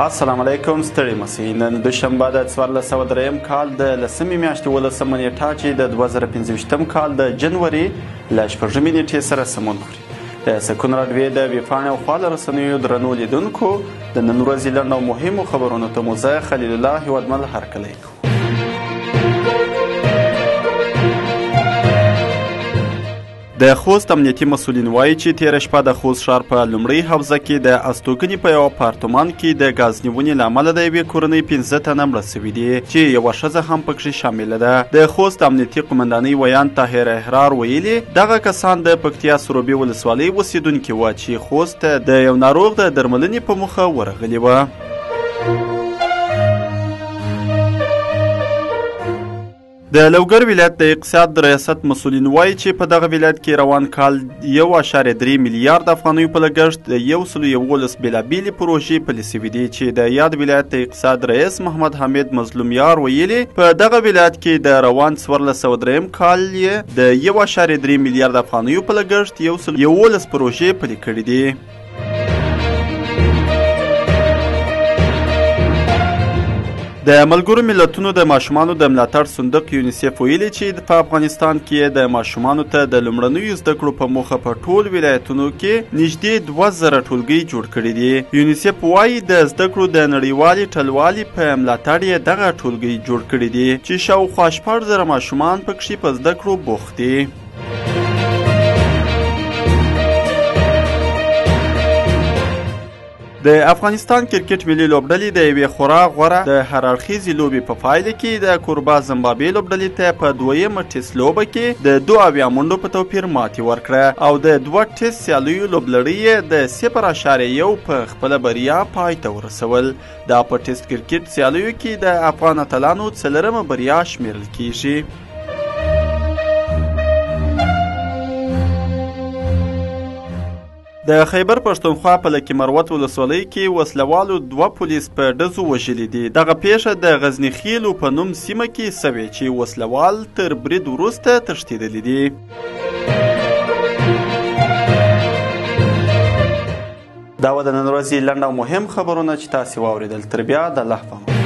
السلام علیکم، ستړي مسئ. نن دوشنبه د 1403 کال د 10مې میاشتې 18مه نیټه چې د 2025 کال د جنوري له 6مې نیټې سره سمون خوري. د سکون راډیوې د ویبپاڼې او خواله رسنیو درنو لیدونکو د نن ورځې لنډ او مهمو خبرونو ته مو زه خلیل الله هیوادمل هرکلی کوم. د خوست امنیتي مسؤلین وایي چې تېره شپه د خوست ښار په لومړۍ حوزه کې د استوګنې په یو اپارتمان کې د ګاز نیونې له امله د یوې کورنۍ 15 تنه مړه سوي دي چې یوه ښځه هم پکښې شامله ده. د خوست امنیتي قمندانۍ ویان طاهر احرار ویلي دغه کسان د پکتیا سروبي ولسوالۍ اوسېدونکي وه چې خوست ته د یو ناروغ د درملنې په موخه ورغلي وه. د لوګر ولایت د اقتصاد د ریاست مسؤلین وایي چې په دغه ولایت کې روان کال 1.3 میلیارد افغانیو په لګښت د 111 بېلابېلې پروژې پلي سوي دي چې د یاد ولایت د اقتصاد رئیس محمد حمید مظلومیار ویلي په دغه ولایت کې د روان 1403 کال یې د 1.3 میلیارد افغانیو په لګښت 111 پروژې پلي کړي دي. د ملګرو ملتونو د ماشومانو د ملاتړ صندوق یونیسف ویلي چې په افغانستان کې د ماشومانو ته د لومړنیو زده کړو په موخه په ټول ولایتونو کې نږدې 2000 ټولګي جوړ کړي دي. یونیسف وایي د زده کړو د نړیوالې ټلوالې په ملاتړ یې دغه ټولګي جوړ کړي دي چې شاوخوا 6000 ماشومان پکښې په زده کړو بوخت دي. د افغانستان کرکټ ملي لوبډلې د یوې خورا غوره د هر اړخیزې لوبې په پایله کې د کوربا زمبابوې لوبډلې ته په دویمه ټیسټ لوبه کې د 2 منډو په توپیر ماتې ورکړه او د 2 ټیسټ سیالیو لوبلړي یې د 0.1 په خپله بریا پای ته ورسول. دا په ټیسټ کرکټ سیالیو کې د افغان اتلانو 4مه بریا شمیرل کیږي. د خیبر پښتونخوا په لکي مروت ولسوالۍ کې وسلوالو 2 پولیس په ډزو وژلي دي. دغه پیښه د غزني خیلو په نوم سیمه کې سوې چې وسلوال تر برید وروسته تښتېدلي دي. دا و د نن ورځې لنډ او مهم خبرونه چې تاسې واورېدل. تر بیا د الله په امان.